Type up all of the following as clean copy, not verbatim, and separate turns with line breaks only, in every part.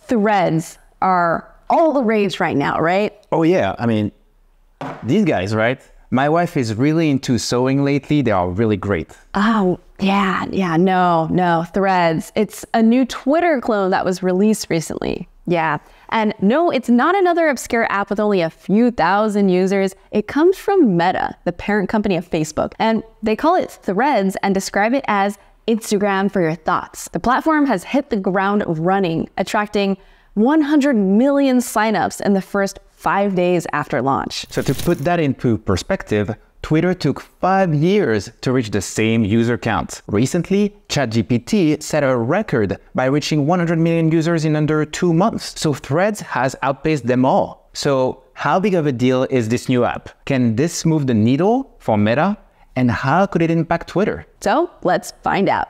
Threads are all the rage right now, right?
Oh yeah, I mean, these guys, right? My wife is really into sewing lately. They are really great.
Oh, yeah, no, Threads. It's a new Twitter clone that was released recently. Yeah, and no, it's not another obscure app with only a few thousand users. It comes from Meta, the parent company of Facebook, and they call it Threads and describe it as Instagram for your thoughts. The platform has hit the ground running, attracting 100 million signups in the first 5 days after launch.
So to put that into perspective, Twitter took 5 years to reach the same user count. Recently, ChatGPT set a record by reaching 100 million users in under 2 months. So Threads has outpaced them all. So how big of a deal is this new app? Can this move the needle for Meta? And how could it impact Twitter?
So let's find out.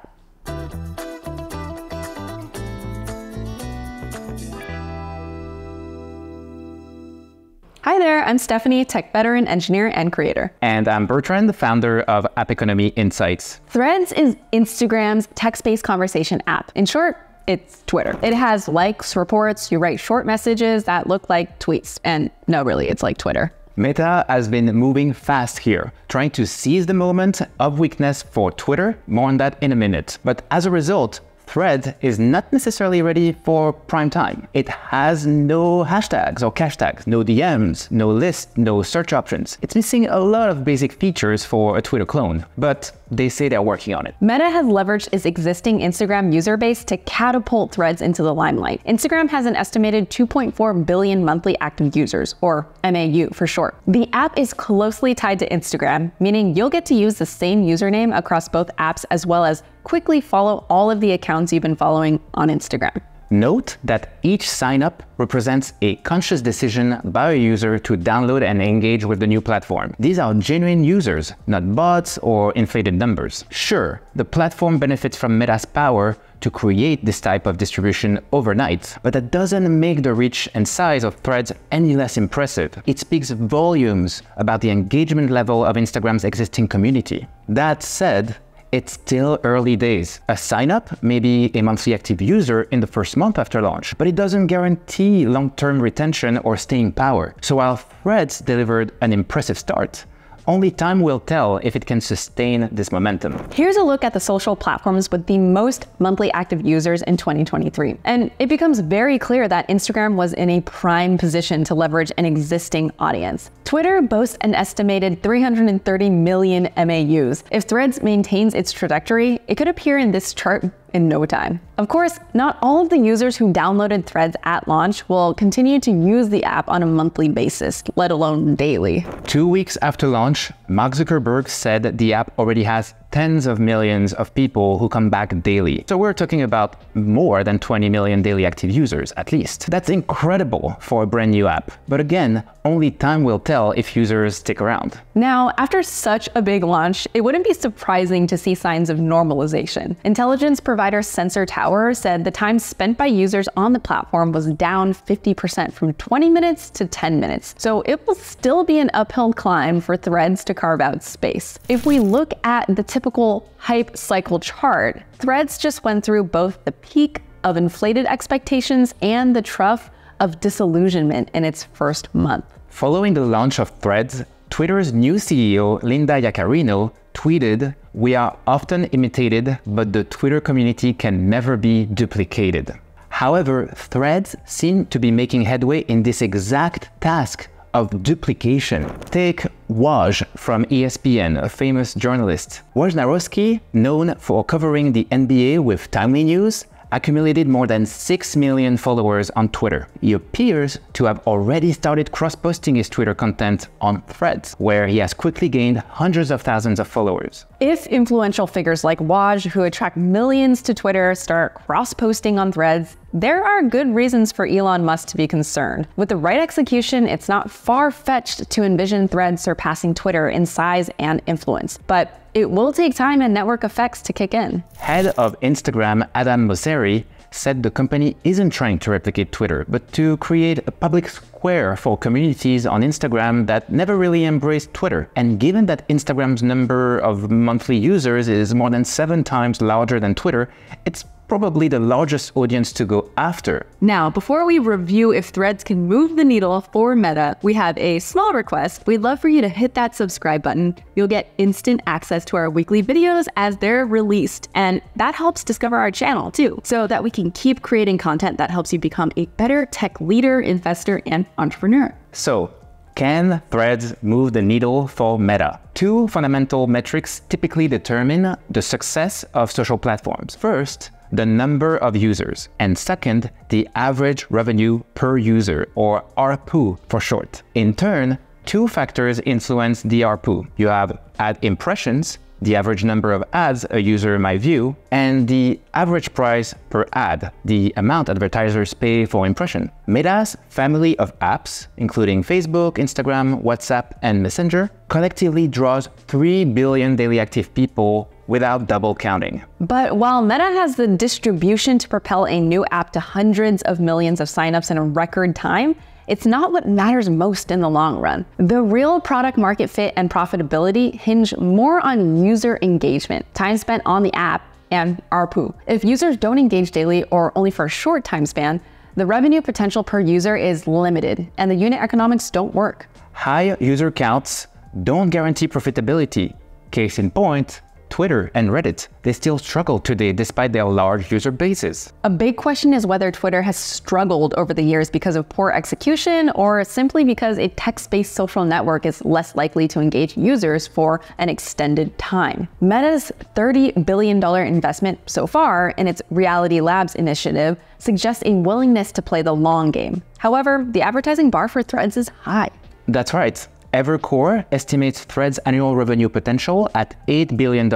Hi there, I'm Stephanie, tech veteran, engineer, and creator.
And I'm Bertrand, the founder of App Economy Insights.
Threads is Instagram's text-based conversation app. In short, it's Twitter. It has likes, reports, you write short messages that look like tweets. And no, really, it's like Twitter.
Meta has been moving fast here, trying to seize the moment of weakness for Twitter. More on that in a minute. But as a result, Threads is not necessarily ready for prime time. It has no hashtags or cache tags, no DMs, no list, no search options. It's missing a lot of basic features for a Twitter clone, but they say they're working on it.
Meta has leveraged its existing Instagram user base to catapult Threads into the limelight. Instagram has an estimated 2.4 billion monthly active users, or MAU for short. The app is closely tied to Instagram, meaning you'll get to use the same username across both apps as well as quickly follow all of the accounts you've been following on Instagram.
Note that each sign-up represents a conscious decision by a user to download and engage with the new platform. These are genuine users, not bots or inflated numbers. Sure, the platform benefits from Meta's power to create this type of distribution overnight, but that doesn't make the reach and size of Threads any less impressive. It speaks volumes about the engagement level of Instagram's existing community. That said, it's still early days. A sign-up may be a monthly active user in the first month after launch, but it doesn't guarantee long-term retention or staying power. So while Threads delivered an impressive start, only time will tell if it can sustain this momentum.
Here's a look at the social platforms with the most monthly active users in 2023. And it becomes very clear that Instagram was in a prime position to leverage an existing audience. Twitter boasts an estimated 330 million MAUs. If Threads maintains its trajectory, it could appear in this chart in no time. Of course, not all of the users who downloaded Threads at launch will continue to use the app on a monthly basis, let alone daily.
2 weeks after launch, Mark Zuckerberg said the app already has tens of millions of people who come back daily. So we're talking about more than 20 million daily active users, at least. That's incredible for a brand new app. But again, only time will tell if users stick around.
Now, after such a big launch, it wouldn't be surprising to see signs of normalization. Intelligence provider Sensor Tower said the time spent by users on the platform was down 50% from 20 minutes to 10 minutes. So it will still be an uphill climb for Threads to carve out space. If we look at the typical hype cycle chart, Threads just went through both the peak of inflated expectations and the trough of disillusionment in its first month.
Following the launch of Threads, Twitter's new CEO, Linda Yaccarino, tweeted, "We are often imitated, but the Twitter community can never be duplicated." However, Threads seem to be making headway in this exact task of duplication. Take Woj from ESPN, a famous journalist. Wojnarowski, known for covering the NBA with timely news, accumulated more than 6 million followers on Twitter. He appears to have already started cross-posting his Twitter content on Threads, where he has quickly gained hundreds of thousands of followers.
If influential figures like Woj, who attract millions to Twitter, start cross-posting on Threads, there are good reasons for Elon Musk to be concerned. With the right execution, it's not far-fetched to envision Threads surpassing Twitter in size and influence. But it will take time and network effects to kick in.
Head of Instagram, Adam Mosseri, said the company isn't trying to replicate Twitter, but to create a public square for communities on Instagram that never really embraced Twitter. And given that Instagram's number of monthly users is more than 7 times larger than Twitter, it's probably the largest audience to go after.
Now, before we review if Threads can move the needle for Meta, we have a small request. We'd love for you to hit that subscribe button. You'll get instant access to our weekly videos as they're released, and that helps discover our channel too, so that we can keep creating content that helps you become a better tech leader, investor, and entrepreneur.
So, can Threads move the needle for Meta? Two fundamental metrics typically determine the success of social platforms. First, the number of users, and second, the average revenue per user, or ARPU for short. In turn, two factors influence the ARPU. You have ad impressions, the average number of ads a user might view, and the average price per ad, the amount advertisers pay for impression. Meta's family of apps, including Facebook, Instagram, WhatsApp, and Messenger, collectively draws 3 billion daily active people without double counting.
But while Meta has the distribution to propel a new app to hundreds of millions of signups in a record time, it's not what matters most in the long run. The real product market fit and profitability hinge more on user engagement, time spent on the app, and ARPU. If users don't engage daily or only for a short time span, the revenue potential per user is limited and the unit economics don't work.
High user counts don't guarantee profitability. Case in point, Twitter and Reddit, they still struggle today despite their large user bases.
A big question is whether Twitter has struggled over the years because of poor execution or simply because a text-based social network is less likely to engage users for an extended time. Meta's $30 billion investment so far in its Reality Labs initiative suggests a willingness to play the long game. However, the advertising bar for Threads is high.
That's right. Evercore estimates Threads' annual revenue potential at $8 billion,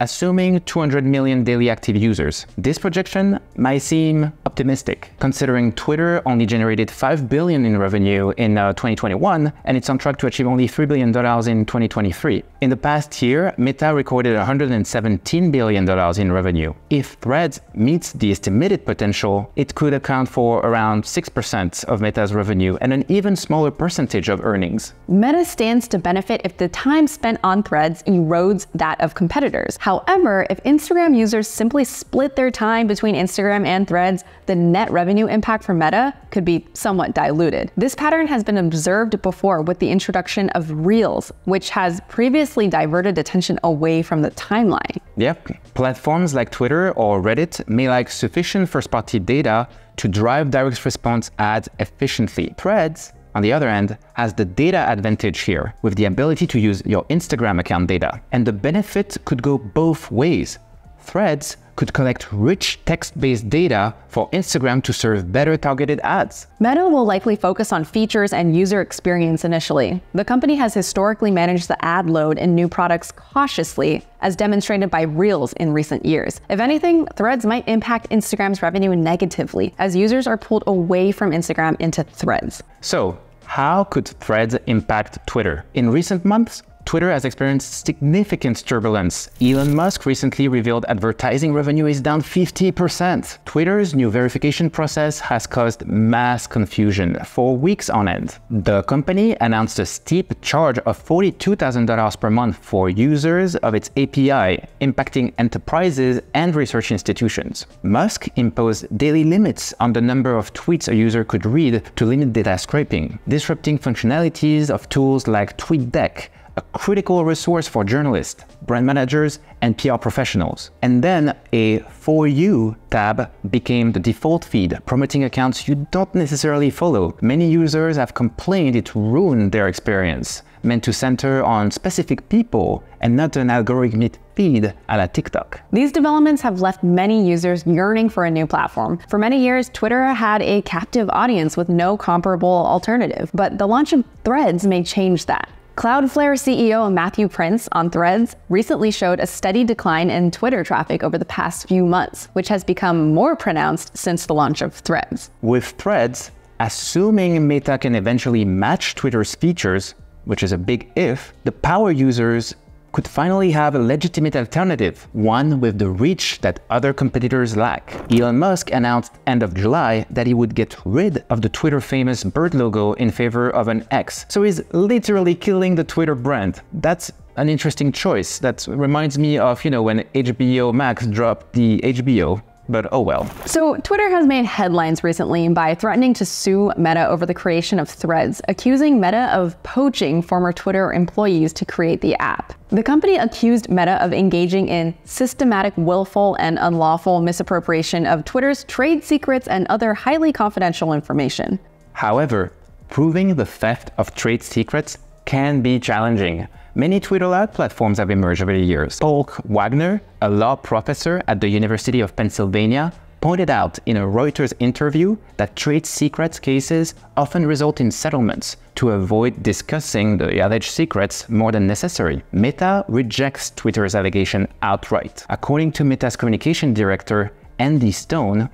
assuming 200 million daily active users. This projection might seem optimistic, considering Twitter only generated $5 billion in revenue in 2021, and it's on track to achieve only $3 billion in 2023. In the past year, Meta recorded $117 billion in revenue. If Threads meets the estimated potential, it could account for around 6% of Meta's revenue and an even smaller percentage of earnings.
Meta stands to benefit if the time spent on Threads erodes that of competitors. However, if Instagram users simply split their time between Instagram and Threads, the net revenue impact for Meta could be somewhat diluted. This pattern has been observed before with the introduction of Reels, which has previously diverted attention away from the timeline.
Yep. Platforms like Twitter or Reddit may lack sufficient first-party data to drive direct response ads efficiently. Threads, on the other hand, has the data advantage here with the ability to use your Instagram account data. And the benefit could go both ways. Threads could collect rich text-based data for Instagram to serve better targeted ads.
Meta will likely focus on features and user experience initially. The company has historically managed the ad load in new products cautiously, as demonstrated by Reels in recent years. If anything, Threads might impact Instagram's revenue negatively, as users are pulled away from Instagram into Threads.
So, how could Threads impact Twitter? In recent months, Twitter has experienced significant turbulence. Elon Musk recently revealed advertising revenue is down 50%. Twitter's new verification process has caused mass confusion for weeks on end. The company announced a steep charge of $42,000 per month for users of its API, impacting enterprises and research institutions. Musk imposed daily limits on the number of tweets a user could read to limit data scraping, disrupting functionalities of tools like TweetDeck, a critical resource for journalists, brand managers, and PR professionals. And then a For You tab became the default feed, promoting accounts you don't necessarily follow. Many users have complained it ruined their experience, meant to center on specific people and not an algorithmic feed a la TikTok.
These developments have left many users yearning for a new platform. For many years, Twitter had a captive audience with no comparable alternative, but the launch of Threads may change that. Cloudflare CEO Matthew Prince on Threads recently showed a steady decline in Twitter traffic over the past few months, which has become more pronounced since the launch of Threads.
With Threads, assuming Meta can eventually match Twitter's features, which is a big if, the power users could finally have a legitimate alternative, one with the reach that other competitors lack. Elon Musk announced end of July that he would get rid of the Twitter famous bird logo in favor of an X. So he's literally killing the Twitter brand. That's an interesting choice. That reminds me of, when HBO Max dropped the HBO. but oh well.
So Twitter has made headlines recently by threatening to sue Meta over the creation of Threads, accusing Meta of poaching former Twitter employees to create the app. The company accused Meta of engaging in systematic, willful, and unlawful misappropriation of Twitter's trade secrets and other highly confidential information.
However, proving the theft of trade secrets can be challenging. Many Twitter-like platforms have emerged over the years. Paul Wagner, a law professor at the University of Pennsylvania, pointed out in a Reuters interview that trade secrets cases often result in settlements to avoid discussing the alleged secrets more than necessary. Meta rejects Twitter's allegation outright. According to Meta's communication director, Andy Stone,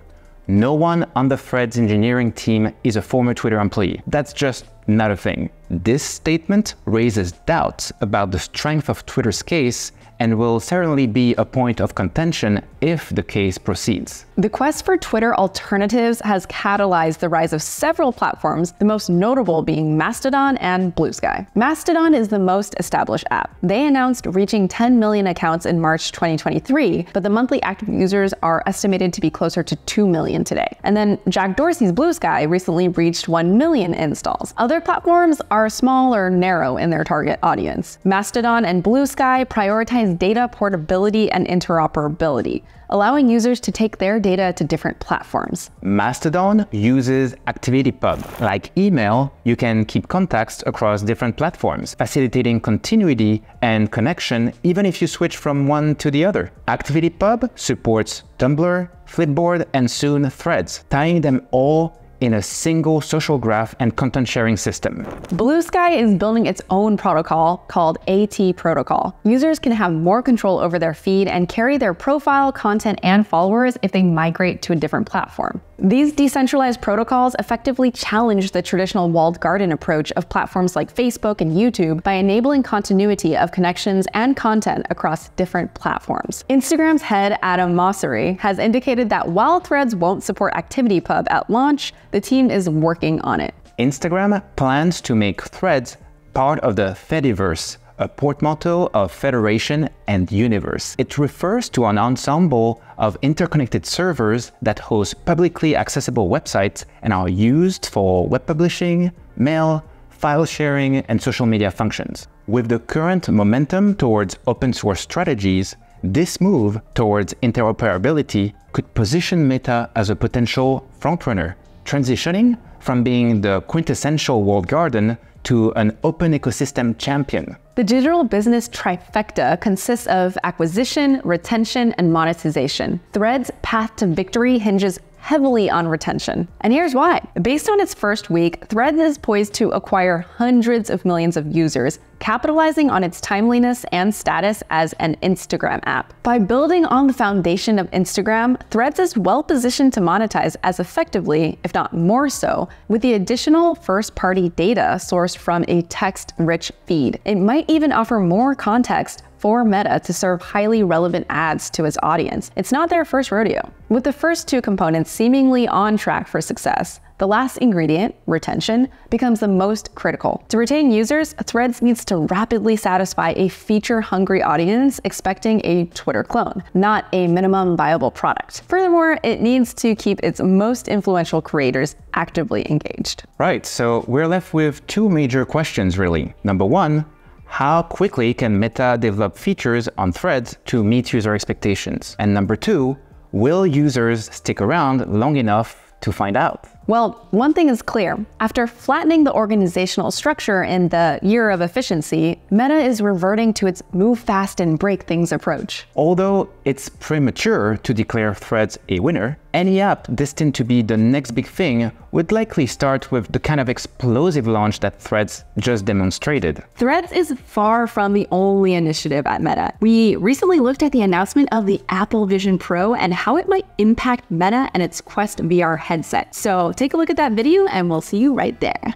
no one on the Threads engineering team is a former Twitter employee. That's just not a thing. This statement raises doubts about the strength of Twitter's case and will certainly be a point of contention if the case proceeds.
The quest for Twitter alternatives has catalyzed the rise of several platforms, the most notable being Mastodon and Blue Sky. Mastodon is the most established app. They announced reaching 10 million accounts in March 2023, but the monthly active users are estimated to be closer to 2 million today. And then Jack Dorsey's Blue Sky recently reached 1 million installs. Other platforms are small or narrow in their target audience. Mastodon and Blue Sky prioritize data portability and interoperability, allowing users to take their data to different platforms.
Mastodon uses ActivityPub. Like email, you can keep contacts across different platforms, facilitating continuity and connection even if you switch from one to the other. ActivityPub supports Tumblr, Flipboard, and soon Threads, tying them all in a single social graph and content sharing system.
Blue Sky is building its own protocol called AT Protocol. Users can have more control over their feed and carry their profile, content, and followers if they migrate to a different platform. These decentralized protocols effectively challenge the traditional walled garden approach of platforms like Facebook and YouTube by enabling continuity of connections and content across different platforms. Instagram's head, Adam Mosseri, has indicated that while Threads won't support ActivityPub at launch, the team is working on it.
Instagram plans to make Threads part of the Fediverse, a portmanteau of federation and universe. It refers to an ensemble of interconnected servers that host publicly accessible websites and are used for web publishing, mail, file sharing, and social media functions. With the current momentum towards open source strategies, this move towards interoperability could position Meta as a potential frontrunner, transitioning from being the quintessential walled garden to an open ecosystem champion.
The digital business trifecta consists of acquisition, retention, and monetization. Threads' path to victory hinges heavily on retention. And here's why. Based on its first week, Threads is poised to acquire hundreds of millions of users, capitalizing on its timeliness and status as an Instagram app. By building on the foundation of Instagram, Threads is well positioned to monetize as effectively, if not more so, with the additional first-party data sourced from a text-rich feed. It might even offer more context for Meta to serve highly relevant ads to its audience. It's not their first rodeo. With the first two components seemingly on track for success, the last ingredient, retention, becomes the most critical. To retain users, Threads needs to rapidly satisfy a feature-hungry audience expecting a Twitter clone, not a minimum viable product. Furthermore, it needs to keep its most influential creators actively engaged.
Right, so we're left with two major questions really. Number one, how quickly can Meta develop features on Threads to meet user expectations? And number two, will users stick around long enough to find out?
Well, one thing is clear. After flattening the organizational structure in the year of efficiency, Meta is reverting to its move fast and break things approach.
Although it's premature to declare Threads a winner, any app destined to be the next big thing would likely start with the kind of explosive launch that Threads just demonstrated.
Threads is far from the only initiative at Meta. We recently looked at the announcement of the Apple Vision Pro and how it might impact Meta and its Quest VR headset. So take a look at that video and we'll see you right there.